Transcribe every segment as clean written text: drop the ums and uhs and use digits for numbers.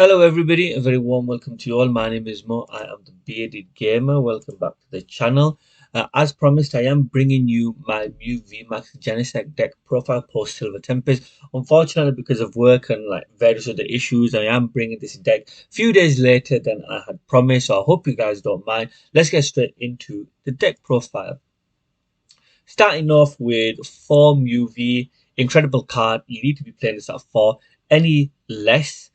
Hello everybody, a very warm welcome to you all. My name is Mo. I am the Bearded Gamer. Welcome back to the channel. As promised, I am bringing you my Mew V Genesect deck profile post Silver Tempest. Unfortunately, because of work and like various other issues, I am bringing this deck a few days later than I had promised. So I hope you guys don't mind. Let's get straight into the deck profile. Starting off with 4 Mew V, incredible card. You need to be playing this at 4. Any less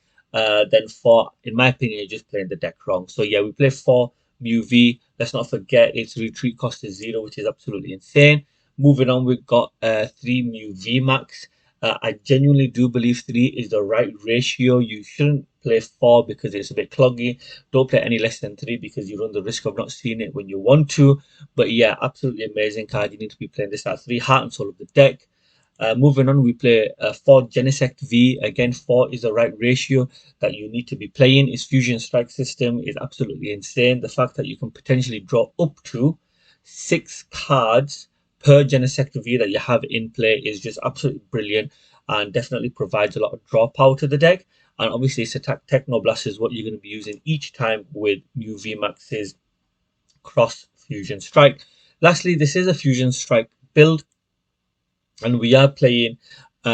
than 4, in my opinion, you're just playing the deck wrong. So yeah, we play 4 Mew V. Let's not forget its retreat cost is 0, which is absolutely insane. Moving on, we've got 3 Mew V Max. I genuinely do believe 3 is the right ratio. You shouldn't play 4 because it's a bit cloggy. Don't play any less than 3 because you run the risk of not seeing it when you want to. But yeah, absolutely amazing card. You need to be playing this at 3 heart and soul of the deck. Moving on, we play 4 Genesect V. Again, 4 is the right ratio that you need to be playing. Its fusion strike system is absolutely insane. The fact that you can potentially draw up to 6 cards per Genesect V that you have in play is just absolutely brilliant and definitely provides a lot of draw power to the deck. And obviously, its attack Technoblast is what you're going to be using each time with Mew V Max's cross fusion strike. Lastly, this is a fusion strike build, and we are playing 2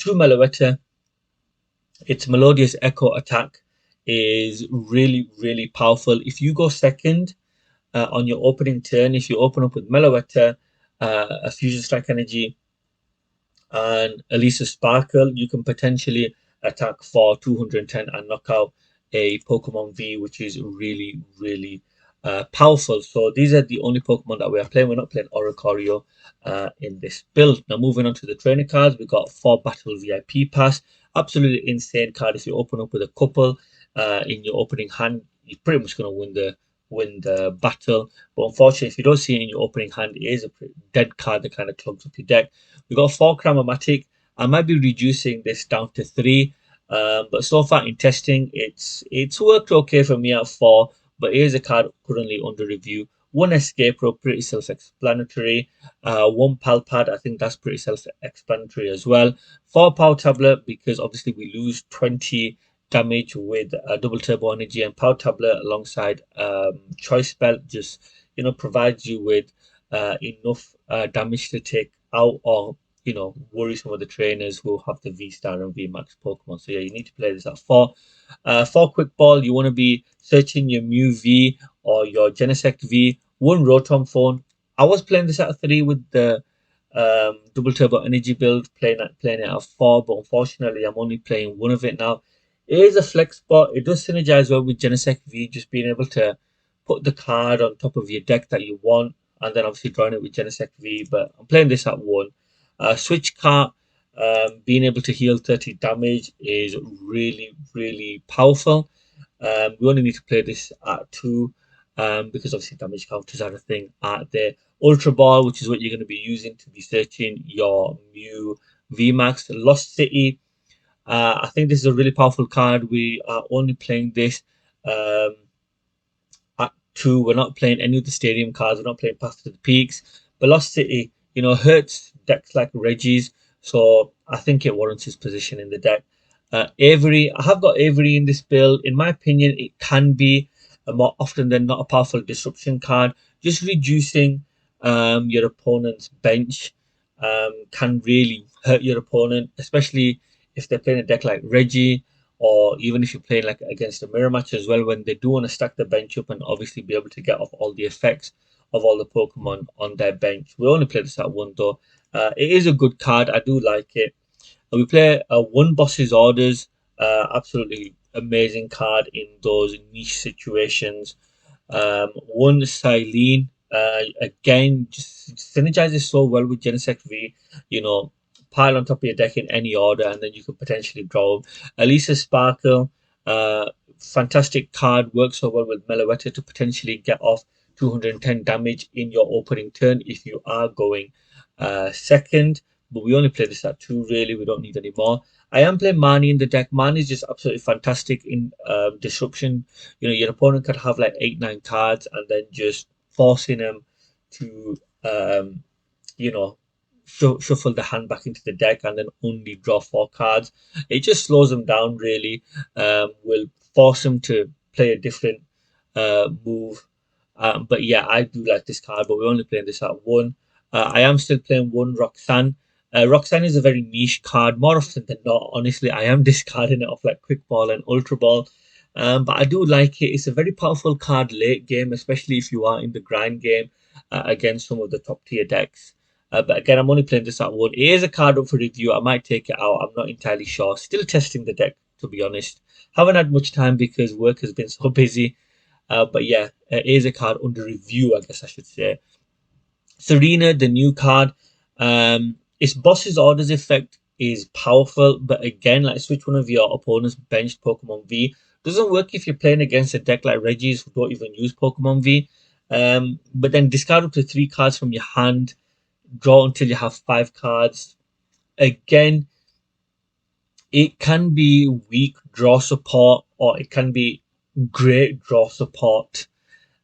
Meloetta. Its melodious echo attack is really powerful. If you go second on your opening turn, if you open up with Meloetta, a fusion strike energy, and Elisa Sparkle, you can potentially attack for 210 and knock out a Pokemon V, which is really powerful. So these are the only Pokemon that we are playing. We're not playing Oricorio in this build. Now moving on to the trainer cards, we got 4 Battle VIP Pass. Absolutely insane card. If you open up with a couple in your opening hand, you're pretty much going to win the battle. But unfortunately, if you don't see it in your opening hand, it is a pretty dead card that kind of clogs up your deck. We got 4 Chromatic. I might be reducing this down to 3, but so far in testing, it's worked okay for me at 4. But here's a card currently under review. 1 Escape Rope, pretty self-explanatory. 1 Pal Pad, I think that's pretty self-explanatory as well. 4 Power Tablet, because obviously we lose 20 damage with double turbo energy, and Power Tablet alongside Choice Spell just provides you with enough damage to take out or worry some of the trainers who have the V Star and V Max Pokemon. So yeah, you need to play this at 4. 4 Quick Ball, you want to be searching your Mew V or your Genesect V. 1 Rotom Phone. I was playing this at 3 with the double turbo energy build, playing it at 4, but unfortunately I'm only playing 1 of it now. It is a flex spot. It does synergize well with Genesect V, just being able to put the card on top of your deck that you want, and then obviously drawing it with Genesect V. But I'm playing this at 1. Switch card, being able to heal 30 damage is really powerful. We only need to play this at 2, because obviously damage counters are a thing at the Ultra Ball, which is what you're going to be using to be searching your Mew VMAX. Lost City, I think this is a really powerful card. We are only playing this um, at 2. We're not playing any of the stadium cards. We're not playing Path to the Peaks. But Lost City, hurts decks like Reggie's. So I think it warrants his position in the deck. Avery, I have got Avery in this build. In my opinion, it can be more often than not a powerful disruption card. Just reducing your opponent's bench can really hurt your opponent, especially if they're playing a deck like Reggie, or even if you're playing like against a mirror match as well, when they do want to stack the bench up and obviously be able to get off all the effects of all the Pokemon on their bench. We only play this at 1 though. It is a good card. I do like it. We play 1 Boss's Orders. Absolutely amazing card in those niche situations. 1 Silene. Again, just synergizes so well with Genesect V. You know, pile on top of your deck in any order, and then you could potentially draw. Elisa Sparkle. Fantastic card. Works so well with Meloetta to potentially get off 210 damage in your opening turn if you are going second. But we only play this at 2, really. We don't need any more. I am playing Marnie in the deck. Marnie is just absolutely fantastic in disruption. Your opponent could have like 8, 9 cards and then just forcing them to, you know, shuffle the hand back into the deck and then only draw 4 cards. It just slows them down really. Will force them to play a different move. But yeah, I do like this card, but we're only playing this at one. I am still playing one Roxanne. Roxanne is a very niche card. More often than not, honestly, I am discarding it off like Quick Ball and Ultra Ball. But I do like it. It's a very powerful card late game, especially if you are in the grind game against some of the top tier decks. But again, I'm only playing this at one. It is a card up for review. I might take it out. I'm not entirely sure. Still testing the deck, to be honest. Haven't had much time because work has been so busy. But yeah, it is a card under review, I guess I should say. Serena, the new card, its boss's orders effect is powerful, but again, like switch one of your opponent's benched Pokemon V. Doesn't work if you're playing against a deck like Reggie's who don't even use Pokemon V. But then discard up to 3 cards from your hand, draw until you have 5 cards. Again, it can be weak draw support or it can be great draw support.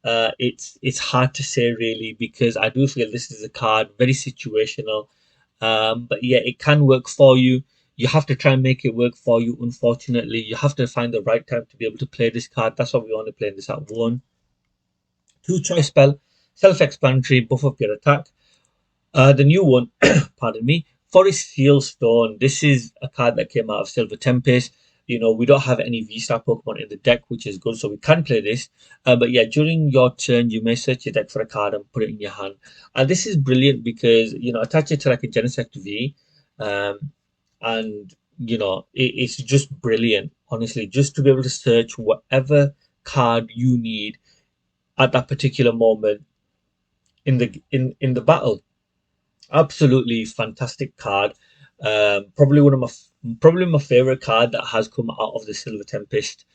It's hard to say really because I do feel this is a card very situational. But yeah, it can work for you. You have to try and make it work for you. Unfortunately, you have to find the right time to be able to play this card. That's why we want to play this at one. 2 choice spell, self-explanatory, buff up your attack. The new one, pardon me, Forest Seal Stone. This is a card that came out of Silver Tempest. We don't have any V-Star Pokemon in the deck, which is good, so we can play this. But yeah, during your turn, you may search your deck for a card and put it in your hand. And this is brilliant because, attach it to like a Genesect V. And, it's just brilliant, honestly, just to be able to search whatever card you need at that particular moment in the battle. Absolutely fantastic card. Probably one of probably my favorite card that has come out of the Silver Tempest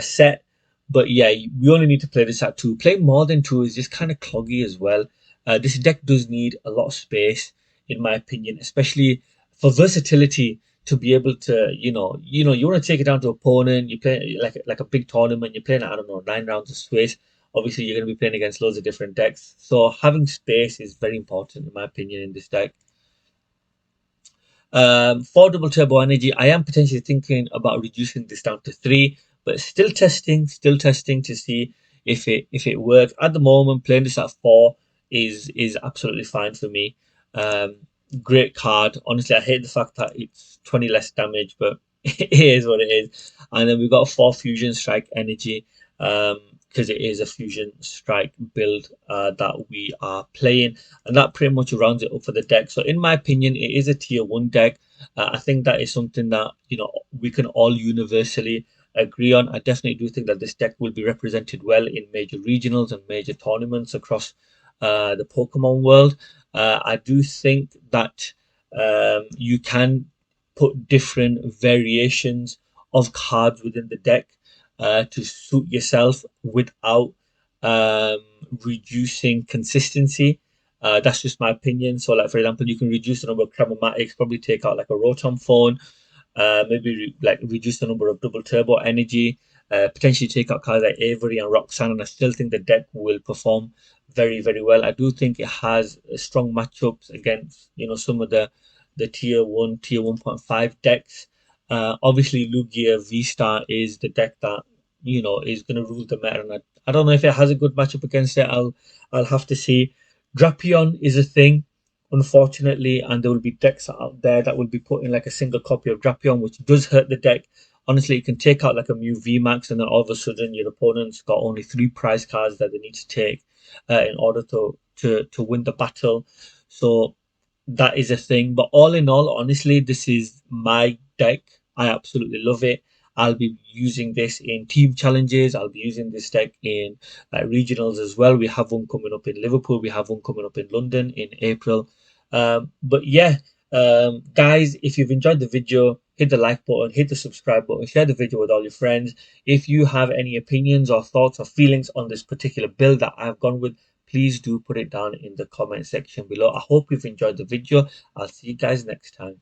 set. But yeah, we only need to play this at two. Playing more than two is just kind of cloggy as well. This deck does need a lot of space, in my opinion, especially for versatility to be able to, you want to take it down to opponent. You play like a big tournament. You're playing, I don't know, 9 rounds of Swiss. Obviously, you're going to be playing against loads of different decks. So having space is very important, in my opinion, in this deck. For double turbo energy, I am potentially thinking about reducing this down to 3, but still testing to see if it works. At the moment, playing this at 4 is absolutely fine for me. Um, Great card. Honestly, I hate the fact that it's 20 less damage, but it is what it is. And then we've got 4 fusion strike energy. Because it is a fusion strike build that we are playing, and that pretty much rounds it up for the deck. So in my opinion, it is a tier 1 deck. I think that is something that we can all universally agree on. I definitely do think that this deck will be represented well in major regionals and major tournaments across the Pokemon world. I do think that you can put different variations of cards within the deck to suit yourself without um, reducing consistency. That's just my opinion. So, like for example, you can reduce the number of chromatics, probably take out like a Rotom phone, maybe like reduce the number of double turbo energy, potentially take out cards like Avery and Roxanne, and I still think the deck will perform very, very well. I do think it has strong matchups against some of the tier 1.5 decks. Obviously, Lugia V Star is the deck that is going to rule the meta, and I don't know if it has a good matchup against it. I'll have to see. Drapion is a thing, unfortunately, and there will be decks out there that will be putting like a single copy of Drapion, which does hurt the deck. Honestly, it can take out like a Mew V Max, and then all of a sudden your opponent's got only 3 prize cards that they need to take in order to win the battle. So that is a thing. But all in all, honestly, this is my deck. I absolutely love it. I'll be using this in team challenges. I'll be using this deck in regionals as well. We have one coming up in Liverpool. We have one coming up in London in April. But yeah, guys, if you've enjoyed the video, hit the like button, hit the subscribe button, share the video with all your friends. If you have any opinions or thoughts or feelings on this particular build that I've gone with, please do put it down in the comment section below. I hope you've enjoyed the video. I'll see you guys next time.